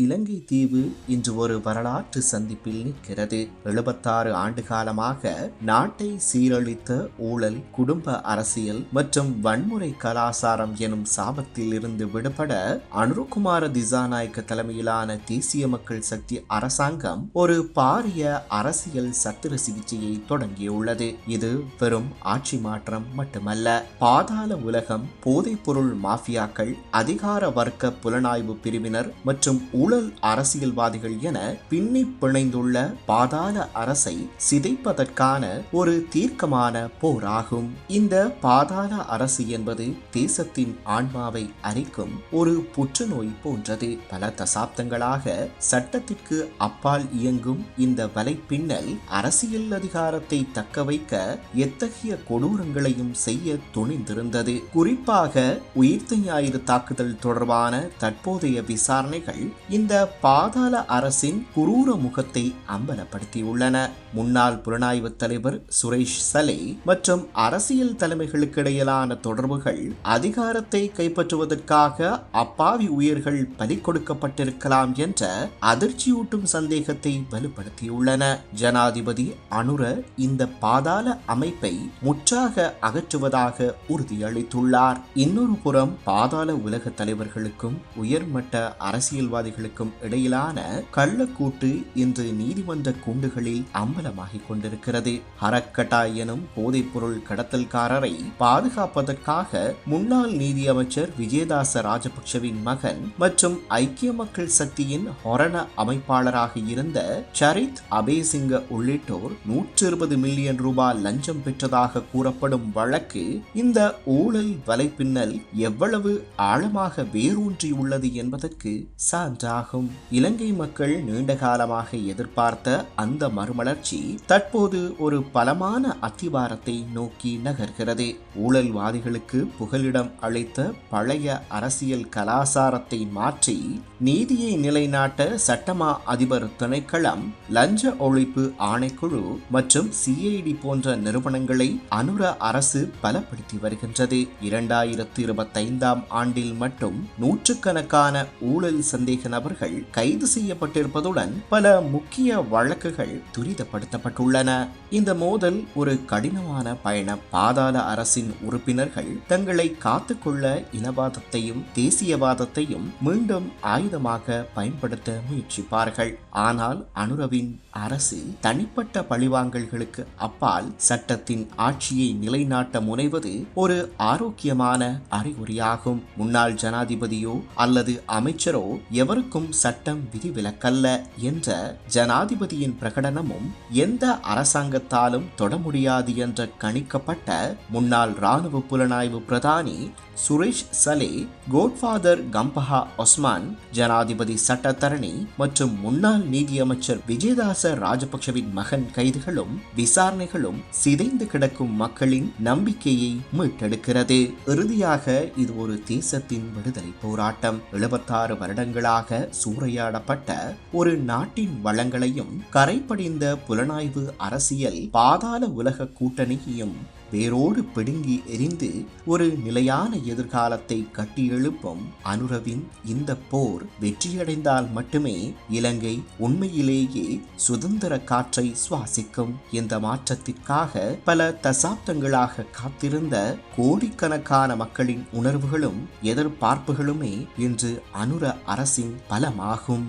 இலங்கை தீவு இன்று ஒரு வரலாற்று சந்திப்பில் நிற்கிறது. 76 ஆண்டு காலமாக நாட்டை சீரழித்த ஊழல், குடும்ப அரசியல் மற்றும் வன்முறை கலாசாரம் எனும் சாபத்தில் இருந்து விடுபட அனுரகுமார திசாநாயக்க தலைமையிலான தேசிய மக்கள் சக்தி அரசாங்கம் ஒரு பாரிய அரசியல் சத்திர சிகிச்சையை தொடங்கியுள்ளது. இது வெறும் ஆட்சி மாற்றம் மட்டுமல்ல, பாதாள உலகம், போதைப்பொருள் மாஃபியாக்கள், அதிகார வர்க்க புலனாய்வு பிரிவினர் மற்றும் ஊழல் அரசியல்வாதிகள் என பின்னி பிணைந்துள்ள பாதாள அரசை சிதைப்பதற்கான ஒரு தீர்க்கமான போராகும். இந்த பாதாள அரசு என்பது தேசத்தின் ஆன்மாவை அரிக்கும் ஒரு புற்றுநோய் போன்றது. பல தசாப்தங்களாக சட்டத்திற்கு அப்பால் இயங்கும் இந்த வலைப்பின்னல் அரசியல் அதிகாரத்தை தக்க வைக்க எத்தகைய கொடூரங்களையும் செய்ய துணிந்திருந்தது. குறிப்பாக உயிர்த்த ஞாயிறு தாக்குதல் தொடர்பான தற்போதைய விசாரணைகள் இந்த பாதாள அரசின் குரூர முகத்தை அம்பலப்படுத்தியுள்ளன. முன்னாள் புலனாய்வு தலைவர் சுரேஷ் சலே மற்றும் அரசியல் தலைமைகளுக்கு இடையிலான தொடர்புகள் அதிகாரத்தை கைப்பற்றுவதற்காக அப்பாவி உயிர்கள் பலி கொடுக்கப்பட்டிருக்கலாம் என்ற அதிர்ச்சியூட்டும் சந்தேகத்தை வலுப்படுத்தியுள்ளன. ஜனாதிபதி அனுர இந்த பாதாள அமைப்பை முற்றாக அகற்றுவதாக உறுதியளித்துள்ளார். இன்னொரு புறம் பாதாள உலக தலைவர்களுக்கும் உயர்மட்ட அரசியல்வாதிகளுக்கும் இடையிலான கள்ளக்கூட்டு இன்று நீதிமன்ற கூண்டுகளில் அம்பலமாகிக் கொண்டிருக்கிறது. ஹரக்கட்டா எனும் போதைப்பொருள் கடத்தல்காரரை பாதுகாப்பதற்காக முன்னாள் நீதியமைச்சர் விஜயதாச ராஜபக்ஷவின் மகன் மற்றும் ஐக்கிய மக்கள் சக்தியின் ஹொரண அமைப்பாளராக இருந்த சரித் அபேசிங்க உள்ளிட்டோர் 120 மில்லியன் ரூபாய் லஞ்சம் பெற்றதாக கூறப்படும் வழக்கு இந்த ஊழல் வலைப்பின்னல் எவ்வளவு ஆழமாக வேரூன்றியுள்ளது என்பதற்கு சான்றாகும். இலங்கை மக்கள் நீண்ட காலமாக எதிர்பார்த்த அந்த மறுமலர்ச்சி தற்போது ஒரு பலமான அத்திவாரத்தை நோக்கி நகர்கிறது. ஊழல்வாதிகளுக்கு புகலிடம் அளித்த பழைய அரசியல் கலாசாரத்தை மாற்றி நீதியை நிலைநாட்ட சட்டமா அதிபர் திணைக்களம், லஞ்ச ஒழிப்பு ஆணைக்குழு மற்றும் சிஐடி போன்ற நிறுவனங்களை அனுர அரசு பலப்படுத்தி வருகின்றது. 2025ஆம் ஆண்டில் மட்டும் நூற்றுக்கணக்கான ஊழல் சந்தேக நபர்கள் கைது செய்யப்பட்டிருப்பதுடன் பல முக்கிய வழக்குகள் துரிதப்படுத்தப்பட்டுள்ளன. இந்த மோதல் ஒரு கடினமான பயணம். பாதாள அரசின் உறுப்பினர்கள் தங்களை காத்துக்கொள்ள இனவாதத்தையும் தேசியவாதத்தையும் மீண்டும் ஆயுதமாக பயன்படுத்த முயற்சிப்பார்கள். ஆனால் அனுரவின் அரசு தனிப்பட்ட பழிவாங்கல்களுக்கு அப்பால் சட்டத்தின் ஆட்சியை நிலைநாட்ட முனைவது ஒரு ஆரோக்கியமான அறிகுறியாகும். முன்னாள் ஜனாதிபதியோ அல்லது அமைச்சரோ எவருக்கும் சட்டம் விதிவிலக்கல்ல என்ற ஜனாதிபதியின் பிரகடனமும் எந்த அரசாங்கத்தாலும் தொட முடியாது என்ற கணிக்கப்பட்ட முன்னாள் இராணுவ புலனாய்வு பிரதானி சுரேஷ் சலே, கோட்ஃபாதர் கம்பஹா ஒஸ்மான், ஜனாதிபதி சட்டத்தரணி மற்றும் முன்னாள் நீதியமைச்சர் விஜயதாச ராஜபக்ஷவின் மகன் கைதுகளும் விசாரணைகளும் சிதைந்து கிடக்கும் மக்களின் நம்பிக்கையை மீட்டெடுக்கிறது. இறுதியாக இது ஒரு தேசத்தின் விடுதலை போராட்டம். 76 வருடங்களாக சூறையாடப்பட்ட ஒரு நாட்டின் வளங்களையும் கரைபடிந்த புலனாய்வு அரசியல் பாதாள உலக கூட்டணியையும் வேரோடு பிடுங்கி எரிந்து ஒரு நிலையான எதிர்காலத்தை கட்டியெழுப்பும் அனுரவின் இந்த போர் வெற்றியடைந்தால் மட்டுமே இலங்கை உண்மையிலேயே சுதந்திர காற்றை சுவாசிக்கும். இந்த மாற்றத்திற்காக பல தசாப்தங்களாக காத்திருந்த கோடிக்கணக்கான மக்களின் உணர்வுகளும் எதிர்பார்ப்புகளுமே இன்று அனுர அரசின் பலமாகும்.